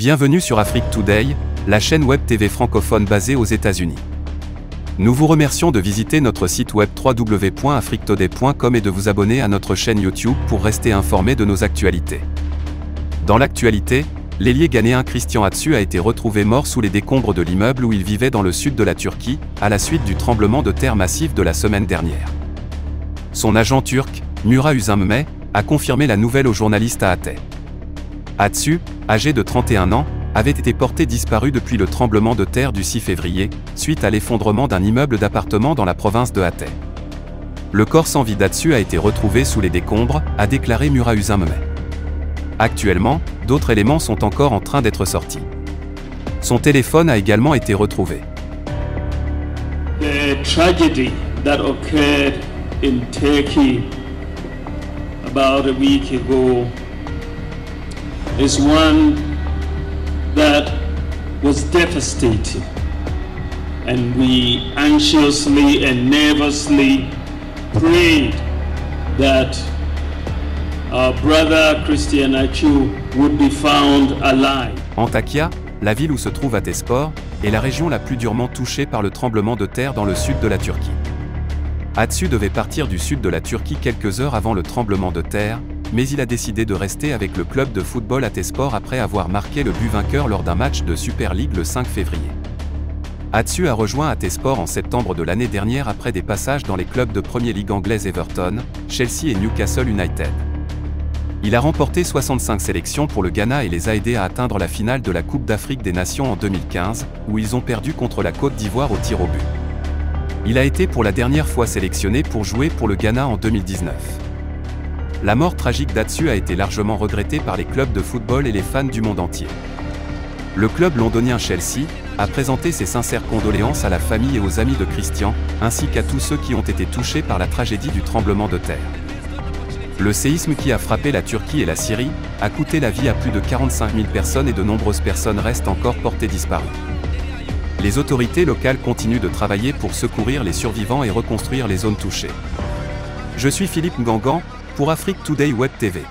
Bienvenue sur Afrique Today, la chaîne web TV francophone basée aux États-Unis. Nous vous remercions de visiter notre site web www.afriquetoday.com et de vous abonner à notre chaîne YouTube pour rester informé de nos actualités. Dans l'actualité, l'ailier ghanéen Christian Atsu a été retrouvé mort sous les décombres de l'immeuble où il vivait dans le sud de la Turquie, à la suite du tremblement de terre massif de la semaine dernière. Son agent turc, Murat Uzunmeh, a confirmé la nouvelle aux journalistes à Hatay. Atsu, âgé de 31 ans, avait été porté disparu depuis le tremblement de terre du 6 février, suite à l'effondrement d'un immeuble d'appartements dans la province de Hatay. Le corps sans vie d'Atsu a été retrouvé sous les décombres, a déclaré Murat Uzunmeh. Actuellement, d'autres éléments sont encore en train d'être sortis. Son téléphone a également été retrouvé. The tragedy that occurred in Turkey about a week ago is one that was devastating, and we anxiously and nervously prayed that our brother Christian Atsu would be found alive. Antakya, la ville où se trouve Hatayspor, est la région la plus durement touchée par le tremblement de terre dans le sud de la Turquie. Atsu devait partir du sud de la Turquie quelques heures avant le tremblement de terre, mais il a décidé de rester avec le club de football Hatayspor après avoir marqué le but vainqueur lors d'un match de Super League le 5 février. Atsu a rejoint Hatayspor en septembre de l'année dernière après des passages dans les clubs de Premier League anglaise Everton, Chelsea et Newcastle United. Il a remporté 65 sélections pour le Ghana et les a aidés à atteindre la finale de la Coupe d'Afrique des Nations en 2015, où ils ont perdu contre la Côte d'Ivoire au tir au but. Il a été pour la dernière fois sélectionné pour jouer pour le Ghana en 2019. La mort tragique d'Atsu a été largement regrettée par les clubs de football et les fans du monde entier. Le club londonien Chelsea a présenté ses sincères condoléances à la famille et aux amis de Christian, ainsi qu'à tous ceux qui ont été touchés par la tragédie du tremblement de terre. Le séisme qui a frappé la Turquie et la Syrie a coûté la vie à plus de 45 000 personnes et de nombreuses personnes restent encore portées disparues. Les autorités locales continuent de travailler pour secourir les survivants et reconstruire les zones touchées. Je suis Philippe Ngangan, pour Afrique Today Web TV.